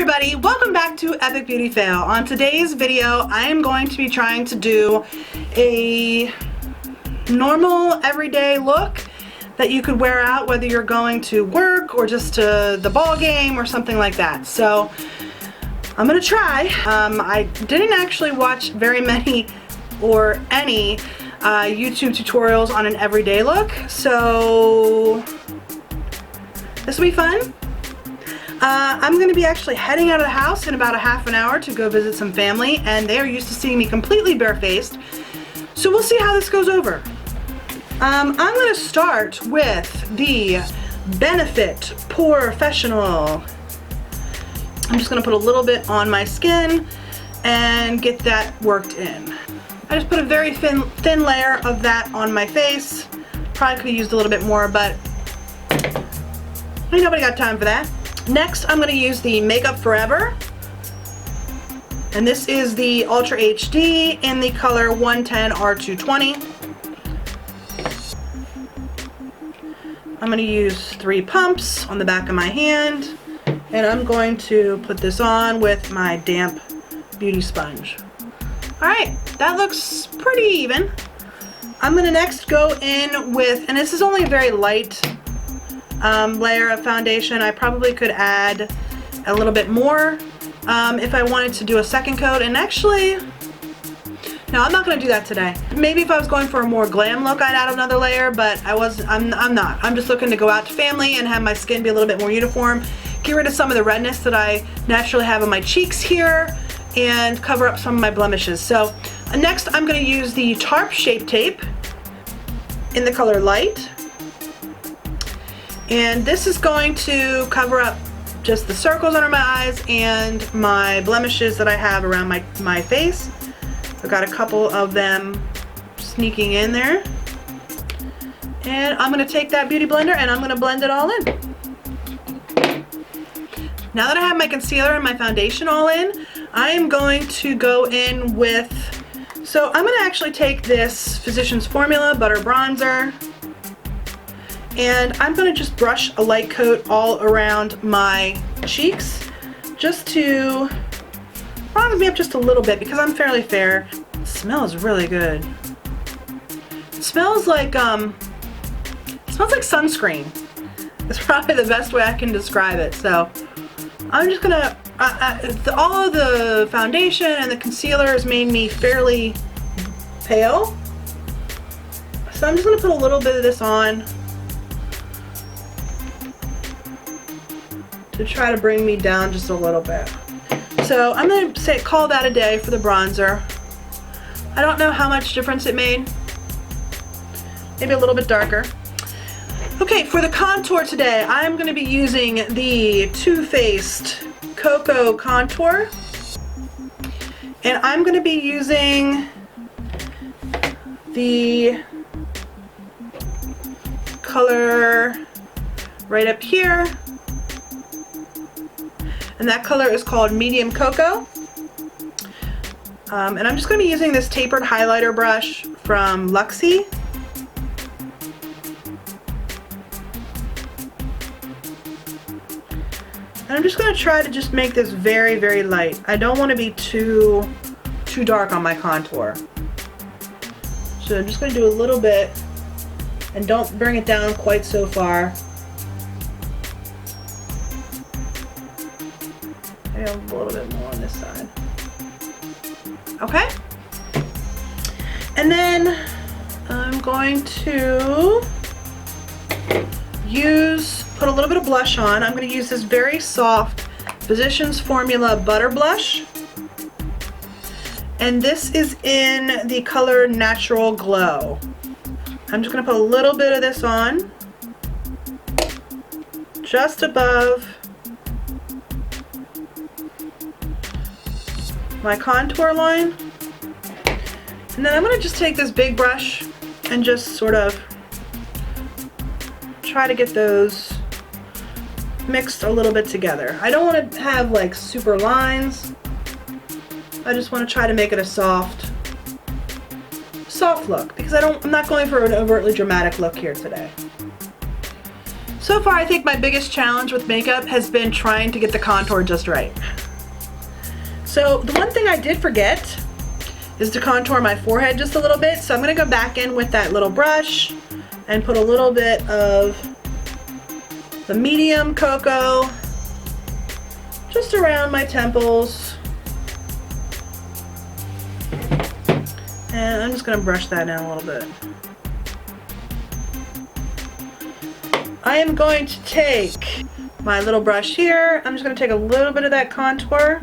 everybody, welcome back to Epic Beauty Fail. On today's video, I am going to be trying to do a normal everyday look that you could wear out whether you're going to work or just to the ball game or something like that. So I'm gonna try. I didn't actually watch very many or any YouTube tutorials on an everyday look, so this will be fun. I'm going to be actually heading out of the house in about a half an hour to go visit some family, and they are used to seeing me completely barefaced. So we'll see how this goes over. I'm going to start with the Benefit Porefessional. I'm just going to put a little bit on my skin and get that worked in. I just put a very thin layer of that on my face. Probably could have used a little bit more, but ain't nobody got time for that. Next, I'm going to use the Makeup Forever, and this is the Ultra HD in the color 110 R220. I'm going to use 3 pumps on the back of my hand, and I'm going to put this on with my damp beauty sponge. Alright, that looks pretty even. I'm going to next go in with, and this is only a very light layer of foundation. I probably could add a little bit more if I wanted to do a second coat, and actually, no, I'm not going to do that today. Maybe if I was going for a more glam look, I'd add another layer, but I'm not. I'm just looking to go out to family and have my skin be a little bit more uniform, get rid of some of the redness that I naturally have on my cheeks here, and cover up some of my blemishes. So next I'm going to use the Tarte Shape Tape in the color Light. And this is going to cover up just the circles under my eyes and my blemishes that I have around my face. I've got a couple of them sneaking in there. And I'm going to take that beauty blender and I'm going to blend it all in. Now that I have my concealer and my foundation all in, I am going to go in with, so I'm going to actually take this Physicians Formula Butter Bronzer, and I'm going to just brush a light coat all around my cheeks just to bronze me up just a little bit because I'm fairly fair. It smells really good. It smells like sunscreen. It's probably the best way I can describe it. So I'm just going to, all of the foundation and the concealer has made me fairly pale. So I'm just going to put a little bit of this on to try to bring me down just a little bit. So I'm going to call that a day for the bronzer. I don't know how much difference it made. Maybe a little bit darker. Okay, for the contour today, I'm going to be using the Too Faced Cocoa Contour. And I'm going to be using the color right up here. And that color is called Medium Cocoa. And I'm just going to be using this tapered highlighter brush from Luxie. And I'm just going to try to just make this very, very light. I don't want to be too dark on my contour. So I'm just going to do a little bit and don't bring it down quite so far. Maybe a little bit more on this side. Okay. And then I'm going to put a little bit of blush on. I'm going to use this very soft Physicians Formula Butter Blush. And this is in the color Natural Glow. I'm just going to put a little bit of this on, just above my contour line. And then I'm going to just take this big brush and just sort of try to get those mixed a little bit together. I don't want to have like super lines. I just want to try to make it a soft look because I'm not going for an overtly dramatic look here today. So So far, I think my biggest challenge with makeup has been trying to get the contour just right. So the one thing I did forget is to contour my forehead just a little bit. So I'm gonna go back in with that little brush and put a little bit of the medium cocoa just around my temples. And I'm just gonna brush that in a little bit. I am going to take my little brush here. I'm just gonna take a little bit of that contour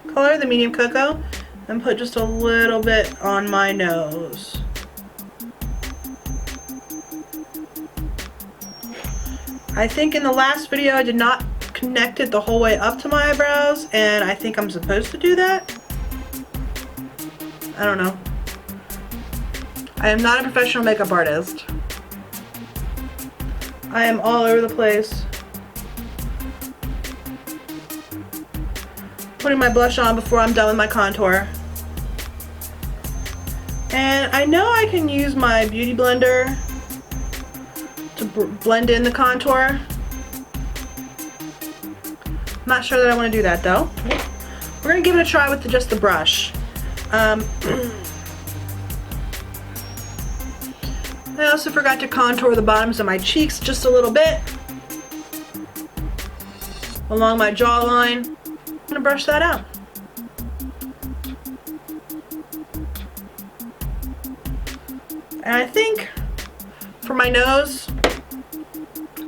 color, the medium cocoa, and put just a little bit on my nose. I think in the last video I did not connect it the whole way up to my eyebrows, and I think I'm supposed to do that. I don't know. I am not a professional makeup artist. I am all over the place. Putting my blush on before I'm done with my contour. And I know I can use my beauty blender to blend in the contour. I'm not sure that I want to do that though. We're going to give it a try with just the brush. I also forgot to contour the bottoms of my cheeks just a little bit along my jawline. I'm going to brush that out. And I think for my nose,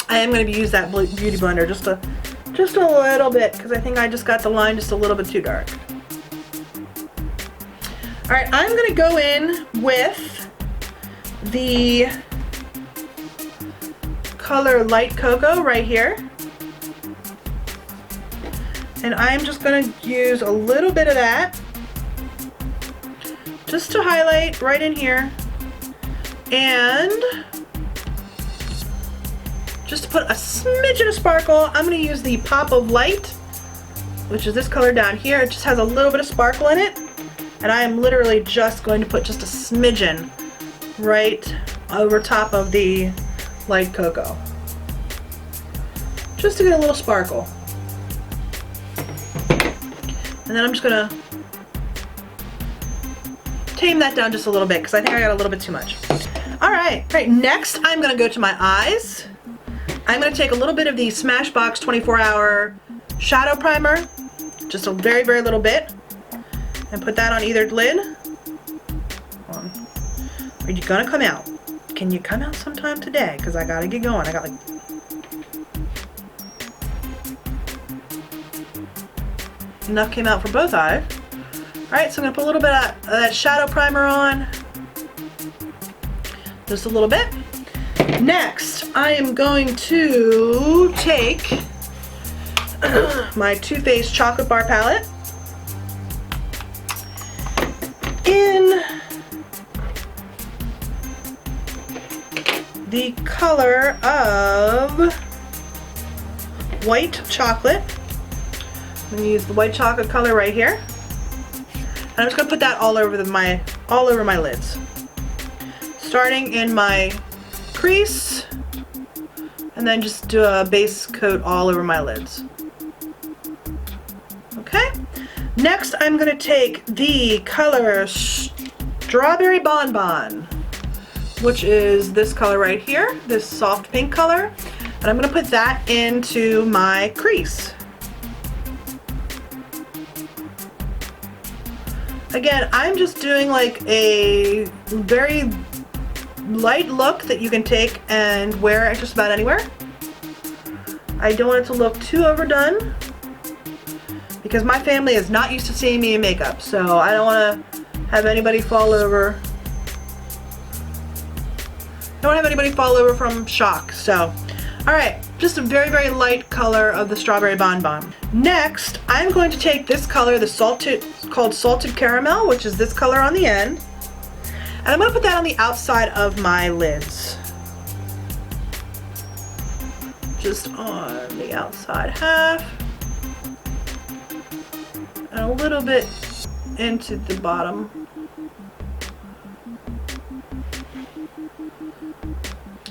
I am going to use that beauty blender just a little bit, because I think I just got the line just a little bit too dark. Alright, I'm going to go in with the color Light Cocoa right here. And I'm just going to use a little bit of that just to highlight right in here. And just to put a smidgen of sparkle, I'm going to use the Pop of Light, which is this color down here. It just has a little bit of sparkle in it. And I am literally just going to put just a smidgen right over top of the Light Cocoa, just to get a little sparkle. And then I'm just going to tame that down just a little bit, because I think I got a little bit too much. Alright, next I'm going to go to my eyes. I'm going to take a little bit of the Smashbox 24-hour shadow primer, just a very, very little bit, and put that on either lid. Hold on. Are you going to come out? Can you come out sometime today? Because I got to get going. I got like... enough came out for both eyes. Alright, so I'm going to put a little bit of that shadow primer on. Just a little bit. Next, I am going to take my Too Faced Chocolate Bar Palette in the color of White Chocolate. I'm going to use the white chocolate color right here. And I'm just going to put that all over my lids. Starting in my crease, and then just do a base coat all over my lids. Okay. Next, I'm going to take the color Strawberry Bonbon, which is this color right here, this soft pink color, and I'm going to put that into my crease. Again, I'm just doing like a very light look that you can take and wear it just about anywhere. I don't want it to look too overdone because my family is not used to seeing me in makeup, so I don't want to have anybody fall over. I don't want to have anybody fall over from shock. So, alright, just a very, very light color of the Strawberry Bonbon. Next, I'm going to take this color, called Salted Caramel, which is this color on the end. And I'm going to put that on the outside of my lids. Just on the outside half. And a little bit into the bottom.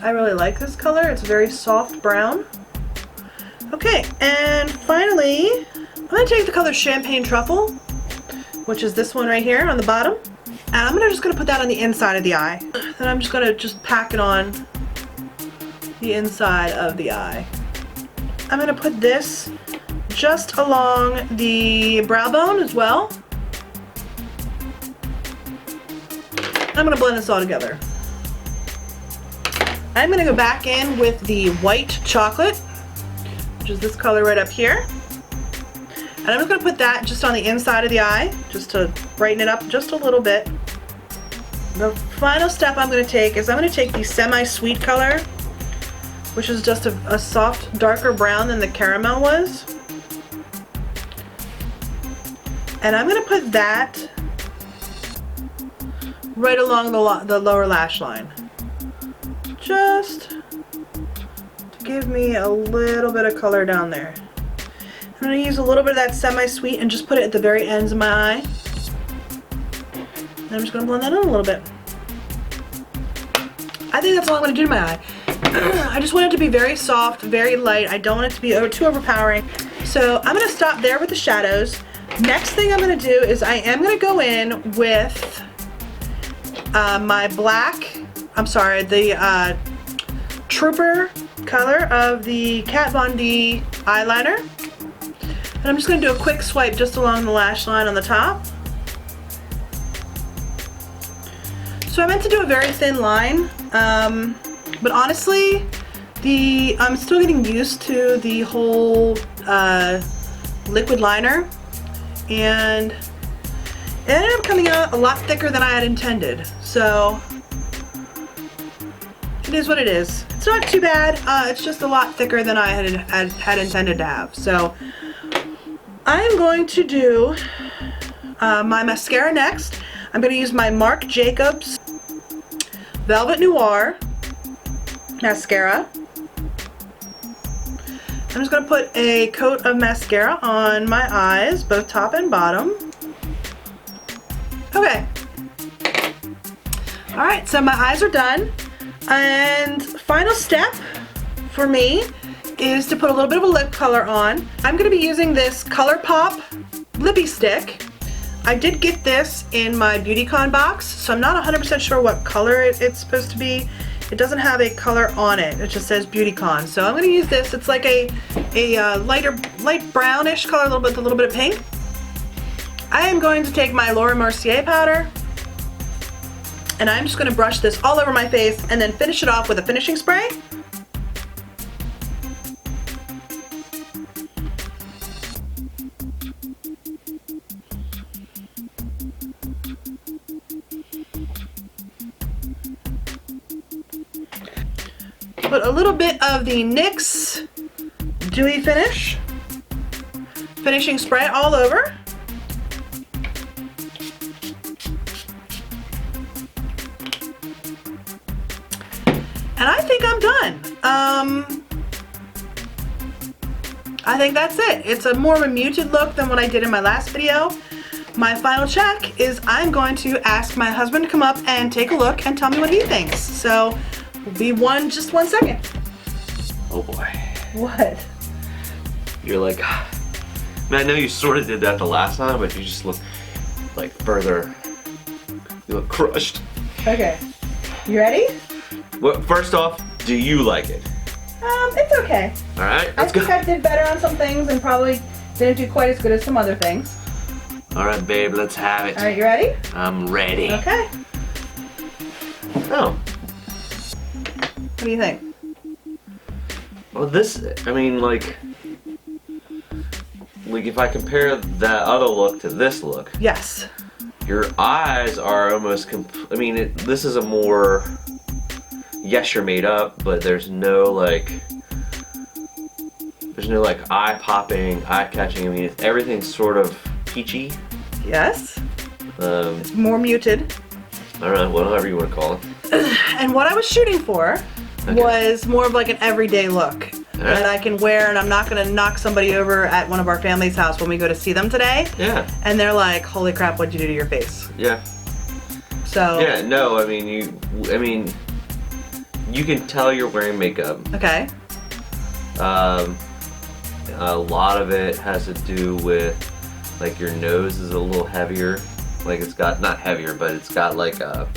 I really like this color. It's very soft brown. Okay, and finally, I'm gonna take the color Champagne Truffle, which is this one right here on the bottom. And I'm just gonna put that on the inside of the eye. Then I'm just gonna pack it on the inside of the eye. I'm gonna put this just along the brow bone as well. I'm gonna blend this all together. I'm gonna go back in with the white chocolate, which is this color right up here. And I'm just gonna put that just on the inside of the eye, just to brighten it up just a little bit. The final step I'm gonna take is I'm gonna take the semi-sweet color, which is just a soft, darker brown than the caramel was. And I'm gonna put that right along the lower lash line. Just to give me a little bit of color down there. I'm going to use a little bit of that semi-sweet and just put it at the very ends of my eye. And I'm just going to blend that in a little bit. I think that's all I'm going to do to my eye. I just want it to be very soft, very light. I don't want it to be too overpowering. So I'm going to stop there with the shadows. Next thing I'm going to do is I am going to go in with my black, the Trooper color of the Kat Von D eyeliner. And I'm just going to do a quick swipe just along the lash line on the top. So I meant to do a very thin line, but honestly, I'm still getting used to the whole liquid liner, and it ended up coming out a lot thicker than I had intended. So it is what it is. It's not too bad. It's just a lot thicker than I had intended to have. So I am going to do my mascara next. I'm going to use my Marc Jacobs Velvet Noir mascara. I'm just going to put a coat of mascara on my eyes, both top and bottom. Okay. Alright, so my eyes are done. And final step for me is to put a little bit of a lip color on. I'm going to be using this ColourPop Lippie Stick. I did get this in my BeautyCon box, so I'm not 100% sure what color it's supposed to be. It doesn't have a color on it. It just says BeautyCon. So I'm going to use this. It's like a light brownish color, with a little bit of pink. I am going to take my Laura Mercier powder, and I'm just going to brush this all over my face and then finish it off with a finishing spray. Put a little bit of the NYX Dewy Finish finishing spray all over. And I think I'm done. I think that's it. It's a more of a muted look than what I did in my last video. My final check is I'm going to ask my husband to come up and take a look and tell me what he thinks. So we'll be just one second. Oh boy. What? You're like, I mean, I know you sort of did that the last time, but you just look like further. You look crushed. Okay. You ready? Well, first off, do you like it? It's okay. All right, I let's go. think I did better on some things and probably didn't do quite as good as some other things. All right, babe, let's have it. All right, you ready? I'm ready. Okay. Oh. What do you think? Well, this, I mean, like if I compare that other look to this look, Yes. your eyes are almost, this is a more, yes, you're made up, but there's no like eye-popping, eye-catching. I mean, everything's sort of peachy. Yes. It's more muted. I don't know, whatever you want to call it. And what I was shooting for was more of like an everyday look that I can wear, and I'm not going to knock somebody over at one of our family's house when we go to see them today. Yeah. And they're like, holy crap, what'd you do to your face? Yeah. So. Yeah, no, I mean, you can tell you're wearing makeup. Okay. A lot of it has to do with like your nose is a little heavier. Like it's got, not heavier, but it's got like a,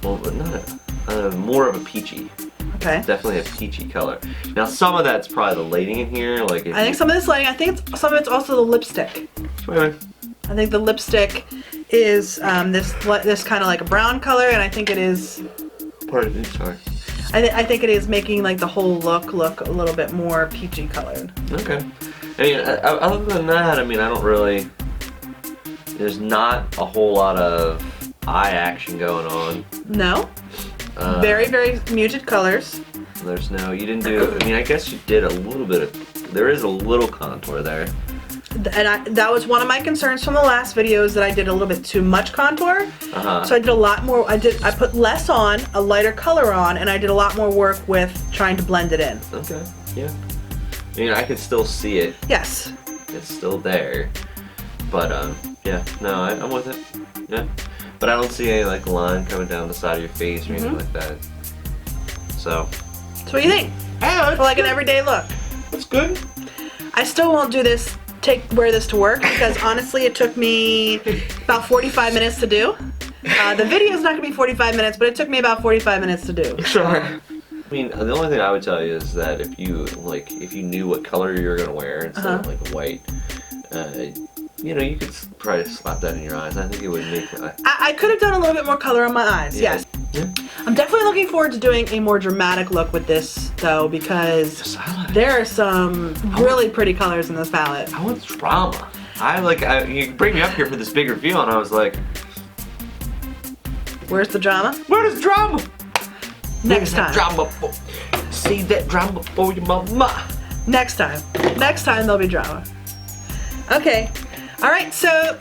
well, not a, more of a peachy. Okay. Definitely a peachy color. Now some of that's probably the lighting in here. Like if I think some of this lighting, I think some of it's also the lipstick. Wait a minute. I think the lipstick is this kind of like a brown color, and I think it is, Pardon me, sorry. I think it is making like the whole look a little bit more peachy colored. Okay. I mean, other than that, I mean, I don't really, there's not a whole lot of eye action going on. No. Very, very muted colors. There's no, you didn't do, I mean, I guess you did a little bit of, there is a little contour there. And that was one of my concerns from the last video, is that I did a little bit too much contour. So I did a lot more, I put less on, a lighter color on, and I did a lot more work with trying to blend it in. Okay, yeah. I mean, I can still see it. Yes. It's still there. But, yeah, no, I'm with it. Yeah. But I don't see any, like, line coming down the side of your face or anything like that. So. So what do you think? Hey, For like an everyday look. That's good. I still won't do this, wear this to work, because honestly it took me about 45 minutes to do. The video is not going to be 45 minutes, but it took me about 45 minutes to do. Sure. I mean, the only thing I would tell you is that if you knew what color you were going to wear instead of like white, you know, you could probably slap that in your eyes. I think it would make I could have done a little bit more color on my eyes, yes. Yeah. I'm definitely looking forward to doing a more dramatic look with this, though, because there are some really pretty colors in this palette. I want drama. You bring me up here for this big reveal, and I was like, Where's the drama? where's drama? Next time. Drama. See that drama for your mama. Next time. Next time there'll be drama. Okay. Alright, so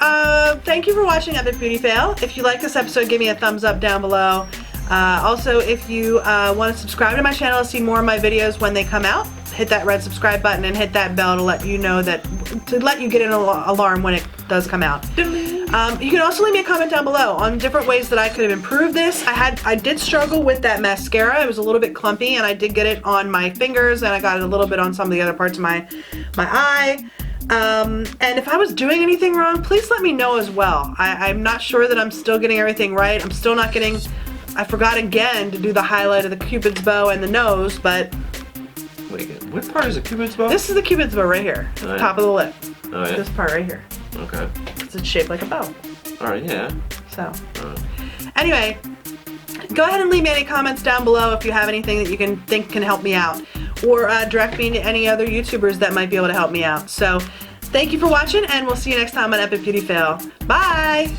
thank you for watching Epic Beauty Fail. If you like this episode, give me a thumbs up down below. Also, if you want to subscribe to my channel to see more of my videos when they come out, hit that red subscribe button and hit that bell to let you know to let you get an alarm when it does come out. You can also leave me a comment down below on different ways that I could have improved this. I did struggle with that mascara. It was a little bit clumpy, and I did get it on my fingers, and I got it a little bit on some of the other parts of my eye. And if I was doing anything wrong, please let me know as well. I'm not sure that I'm still getting everything right. I'm still not getting, I forgot again to do the highlight of the Cupid's bow and the nose, but. Wait, what part is the Cupid's bow? This is the Cupid's bow right here, at the top of the lip. Oh, yeah? This part right here. Okay. It's shaped like a bow. Alright, yeah. So. Anyway, go ahead and leave me any comments down below if you have anything that you think can help me out. Or direct me to any other YouTubers that might be able to help me out. So, thank you for watching, and we'll see you next time on Epic Beauty Fail. Bye!